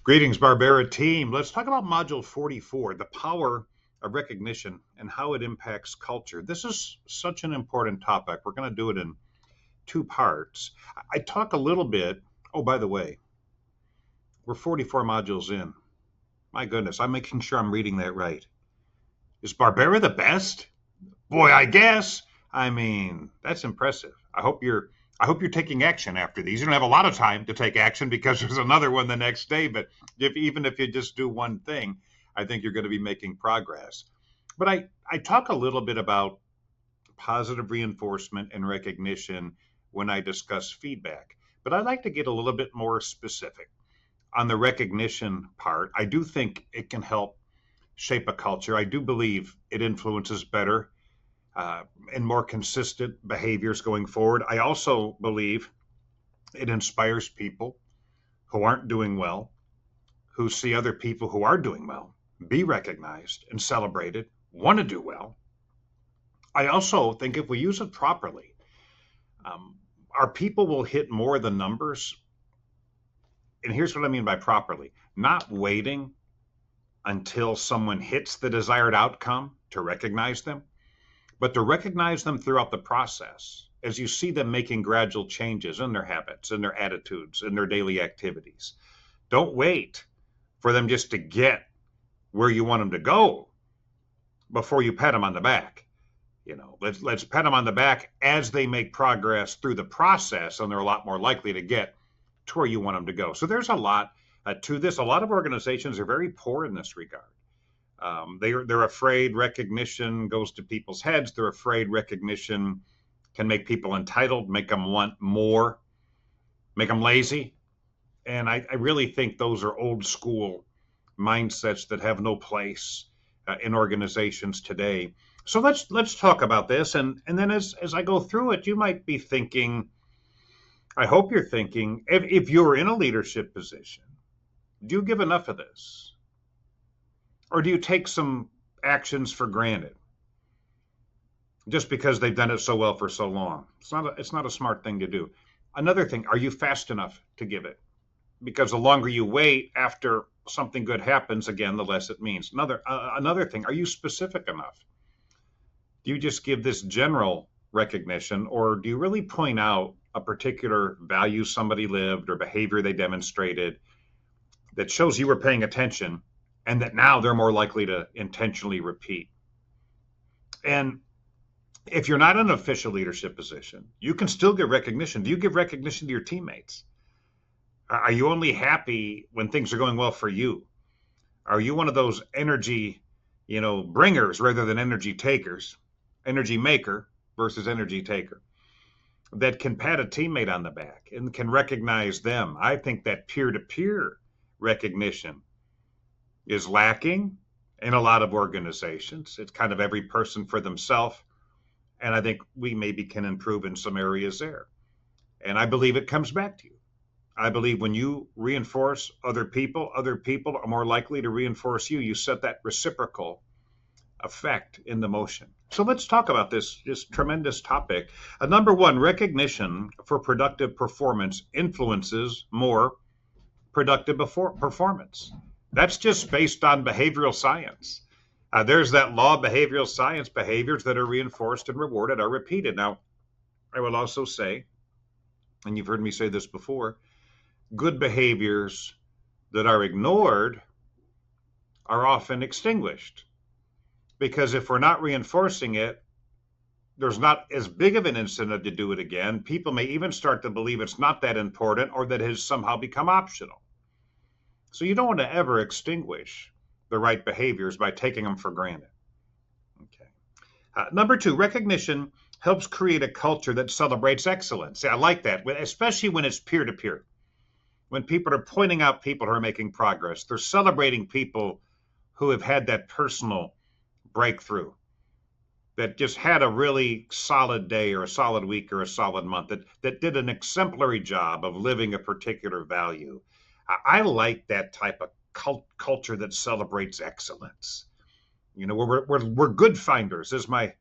Greetings, Barbera team. Let's talk about Module 44, the power of recognition and how it impacts culture. This is such an important topic. We're going to do it in two parts. I talk a little bit. Oh, by the way, we're 44 modules in. My goodness, I'm making sure I'm reading that right. Is Barbera the best? Boy, I guess. I mean, that's impressive. I hope you're taking action after these. You don't have a lot of time to take action because there's another one the next day, but even if you just do one thing, I think you're going to be making progress. But I talk a little bit about positive reinforcement and recognition when I discuss feedback, but I'd like to get a little bit more specific. On the recognition part, I do think it can help shape a culture. I do believe it influences better and more consistent behaviors going forward. I also believe it inspires people who aren't doing well, who see other people who are doing well, be recognized and celebrated, want to do well. I also think if we use it properly, our people will hit more of the numbers. And here's what I mean by properly: not waiting until someone hits the desired outcome to recognize them, but to recognize them throughout the process as you see them making gradual changes in their habits, in their attitudes, in their daily activities. Don't wait for them just to get where you want them to go before you pat them on the back. Let's pat them on the back as they make progress through the process, and they're a lot more likely to get to where you want them to go. So there's a lot to this. A lot of organizations are very poor in this regard. They're afraid recognition goes to people's heads. They're afraid recognition can make people entitled, make them want more, make them lazy. And I really think those are old school mindsets that have no place in organizations today. So let's talk about this. And then as I go through it, you might be thinking, I hope you're thinking, if you're in a leadership position, do you give enough of this? Or do you take some actions for granted just because they've done it so well for so long? It's not a smart thing to do. Another thing, are you fast enough to give it? Because the longer you wait after something good happens, again, the less it means. Another thing, are you specific enough? Do you just give this general recognition, or do you really point out a particular value somebody lived or behavior they demonstrated that shows you were paying attention, and that now they're more likely to intentionally repeat? And if you're not in an official leadership position, you can still give recognition. Do you give recognition to your teammates? Are you only happy when things are going well for you? Are you one of those energy, bringers rather than energy takers, energy maker versus energy taker, that can pat a teammate on the back and can recognize them? I think that peer-to-peer recognition is lacking in a lot of organizations. It's kind of every person for themselves. And I think we maybe can improve in some areas there. And I believe it comes back to you. I believe when you reinforce other people are more likely to reinforce you. You set that reciprocal effect in the motion. So let's talk about this tremendous topic. Number one, recognition for productive performance influences more productive performance. That's just based on behavioral science. There's that law of behavioral science: behaviors that are reinforced and rewarded are repeated. Now, I will also say, and you've heard me say this before, good behaviors that are ignored are often extinguished. Because if we're not reinforcing it, there's not as big of an incentive to do it again. People may even start to believe it's not that important, or that it has somehow become optional. So you don't want to ever extinguish the right behaviors by taking them for granted. Okay. Number two, recognition helps create a culture that celebrates excellence. See, I like that, especially when it's peer-to-peer. When people are pointing out people who are making progress, they're celebrating people who have had that personal breakthrough, that just had a really solid day or a solid week or a solid month, that did an exemplary job of living a particular value. I like that type of culture that celebrates excellence. We're good finders, as my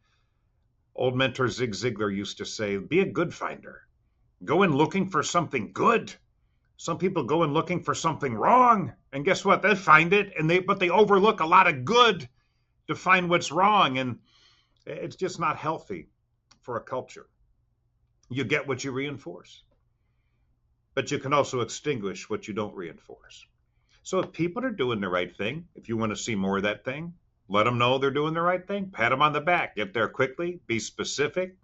old mentor Zig Ziglar used to say. Be a good finder. Go in looking for something good. Some people go in looking for something wrong, and guess what? They find it, but they overlook a lot of good to find what's wrong, and it's just not healthy for a culture. You get what you reinforce, but you can also extinguish what you don't reinforce. So if people are doing the right thing, if you want to see more of that thing, let them know they're doing the right thing. Pat them on the back. Get there quickly. Be specific.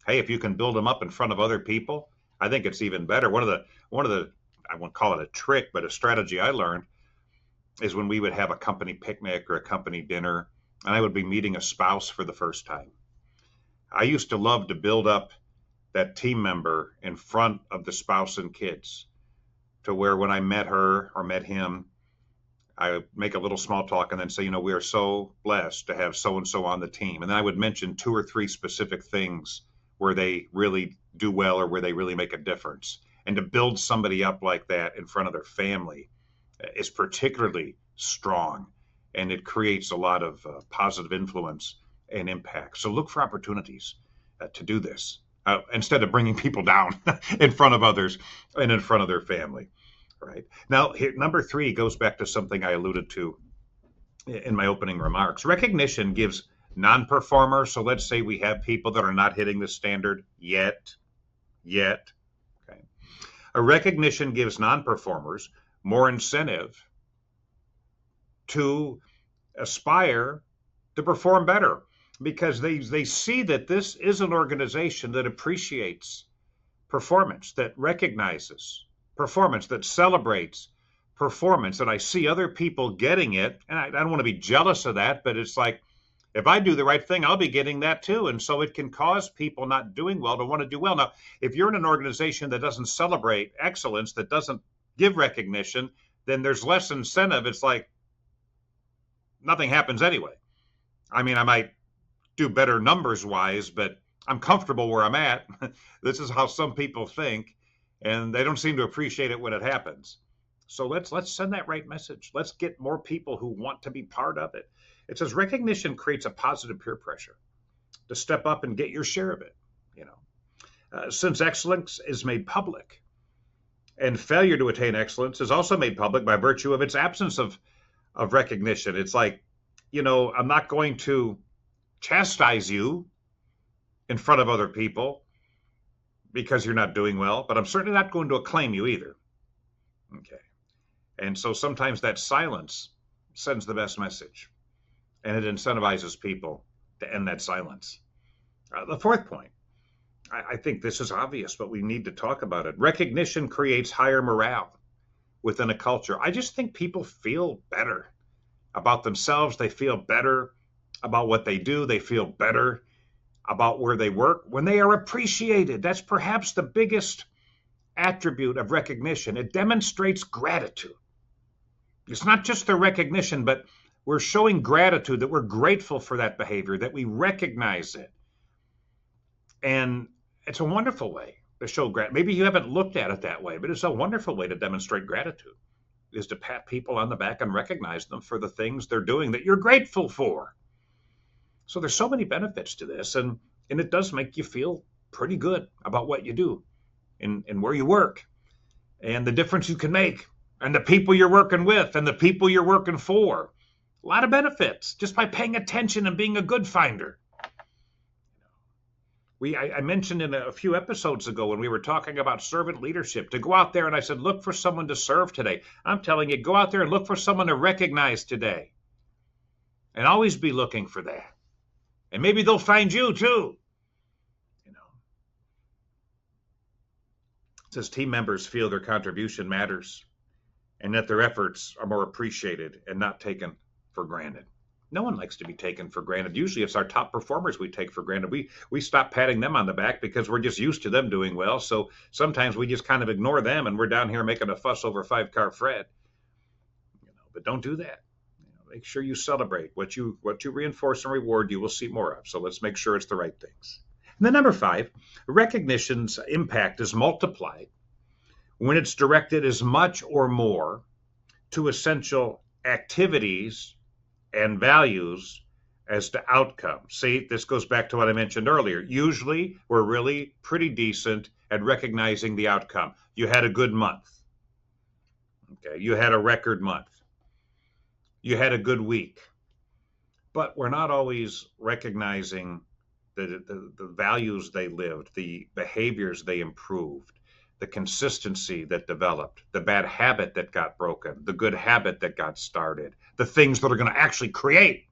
Hey, if you can build them up in front of other people, I think it's even better. One of the I won't call it a trick, but a strategy I learned is when we would have a company picnic or a company dinner, and I would be meeting a spouse for the first time. I used to love to build up that team member in front of the spouse and kids to where when I met her or met him, I would make a little small talk and then say, we are so blessed to have so-and-so on the team. And then I would mention 2 or 3 specific things where they really do well or where they really make a difference. And to build somebody up like that in front of their family is particularly strong, and it creates a lot of positive influence and impact. So look for opportunities to do this instead of bringing people down in front of others and in front of their family. Right. Now, here, number 3 goes back to something I alluded to in my opening remarks. Recognition gives non-performers, so let's say we have people that are not hitting the standard yet. Okay. A recognition gives non-performers more incentive to aspire to perform better because they see that this is an organization that appreciates performance, that recognizes performance, that celebrates performance. And I see other people getting it. And I don't want to be jealous of that, but it's like, if I do the right thing, I'll be getting that too. And so it can cause people not doing well to want to do well. Now, if you're in an organization that doesn't celebrate excellence, that doesn't give recognition, then there's less incentive. It's like nothing happens anyway. I mean, I might do better numbers wise, but I'm comfortable where I'm at. This is how some people think, and they don't seem to appreciate it when it happens. So let's send that right message. Let's get more people who want to be part of it. It says recognition creates a positive peer pressure to step up and get your share of it. Since excellence is made public, and failure to attain excellence is also made public by virtue of its absence of recognition. It's like, I'm not going to chastise you in front of other people because you're not doing well, but I'm certainly not going to acclaim you either. Okay. And so sometimes that silence sends the best message, and it incentivizes people to end that silence. The 4th point, I think this is obvious, but we need to talk about it. Recognition creates higher morale within a culture. I just think people feel better about themselves. They feel better about what they do. They feel better about where they work when they are appreciated. That's perhaps the biggest attribute of recognition. It demonstrates gratitude. It's not just the recognition, but we're showing gratitude, that we're grateful for that behavior, that we recognize it. And it's a wonderful way to show gratitude. Maybe you haven't looked at it that way, but it's a wonderful way to demonstrate gratitude, is to pat people on the back and recognize them for the things they're doing that you're grateful for. So there's so many benefits to this, and it does make you feel pretty good about what you do and where you work and the difference you can make and the people you're working with and the people you're working for. A lot of benefits just by paying attention and being a good finder. I mentioned in a few episodes ago when we were talking about servant leadership to go out there, and I said, look for someone to serve today. I'm telling you, go out there and look for someone to recognize today. And always be looking for that. And maybe they'll find you too. It says team members feel their contribution matters and that their efforts are more appreciated and not taken for granted. No one likes to be taken for granted. Usually it's our top performers we take for granted. We stop patting them on the back because we're just used to them doing well. So sometimes we just kind of ignore them and we're down here making a fuss over 5-car Fred. But don't do that. Make sure you celebrate what you reinforce and reward, you will see more of. So let's make sure it's the right things. And then number 5, recognition's impact is multiplied when it's directed as much or more to essential activities and values as to outcomes. See, this goes back to what I mentioned earlier. Usually, we're really pretty decent at recognizing the outcome. You had a good month. Okay, you had a record month. You had a good week. But we're not always recognizing the values they lived, the behaviors they improved, the consistency that developed, the bad habit that got broken, the good habit that got started, the things that are going to actually create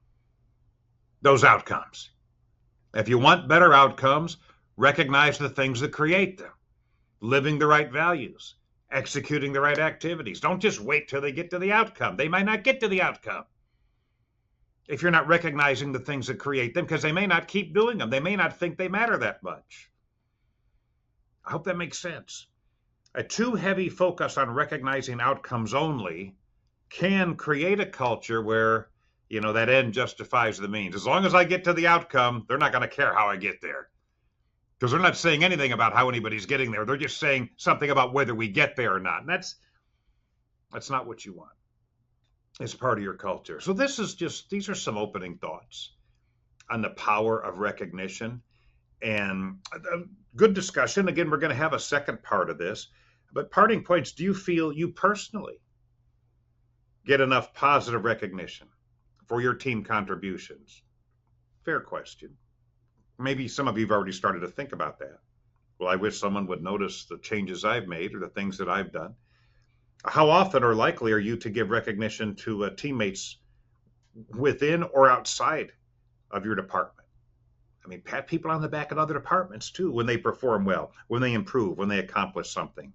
those outcomes. If you want better outcomes, recognize the things that create them, living the right values, executing the right activities. Don't just wait till they get to the outcome. They might not get to the outcome if you're not recognizing the things that create them, because they may not keep doing them. They may not think they matter that much. I hope that makes sense. A too heavy focus on recognizing outcomes only can create a culture where, that end justifies the means. As long as I get to the outcome, they're not going to care how I get there, because they're not saying anything about how anybody's getting there. They're just saying something about whether we get there or not. And that's not what you want. It's part of your culture. So these are some opening thoughts on the power of recognition, and a good discussion. Again, we're going to have a second part of this, but parting points. Do you feel you personally get enough positive recognition for your team contributions? Fair question. Maybe some of you have already started to think about that. Well, I wish someone would notice the changes I've made or the things that I've done. How often or likely are you to give recognition to teammates within or outside of your department? I mean, pat people on the back in other departments too when they perform well, when they improve, when they accomplish something.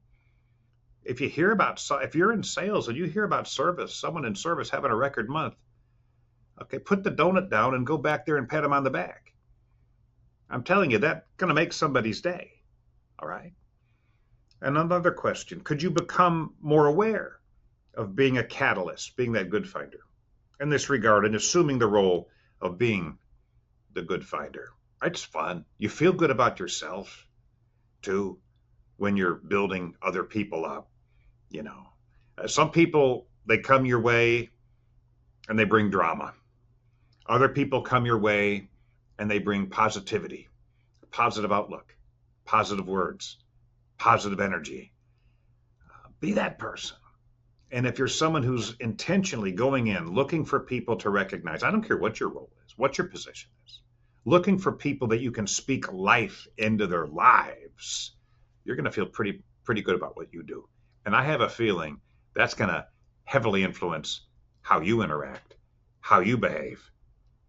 If you're in sales and you hear about someone in service having a record month, okay, put the donut down and go back there and pat them on the back. I'm telling you, that's going to make somebody's day. All right. And another question, could you become more aware of being a catalyst, being that good finder in this regard, and assuming the role of being the good finder? It's fun. You feel good about yourself too when you're building other people up. Some people, they come your way and they bring drama. Other people come your way and they bring positivity, positive outlook, positive words, positive energy. Be that person. And if you're someone who's intentionally going in, looking for people to recognize, I don't care what your role is, what your position is, looking for people that you can speak life into their lives, you're going to feel pretty good about what you do. And I have a feeling that's going to heavily influence how you interact, how you behave,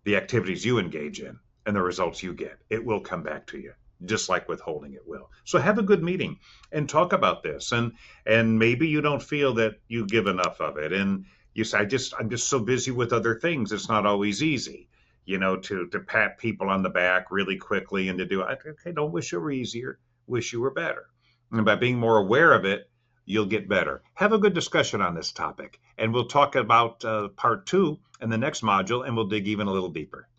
the activities you engage in, and the results you get. It will come back to you, just like withholding it will. So have a good meeting and talk about this. And maybe you don't feel that you give enough of it. And you say, I'm just so busy with other things. It's not always easy, to pat people on the back really quickly and to do it. Okay, don't wish you were easier. Wish you were better. And by being more aware of it, you'll get better. Have a good discussion on this topic. And we'll talk about part 2 in the next module, and we'll dig even a little deeper.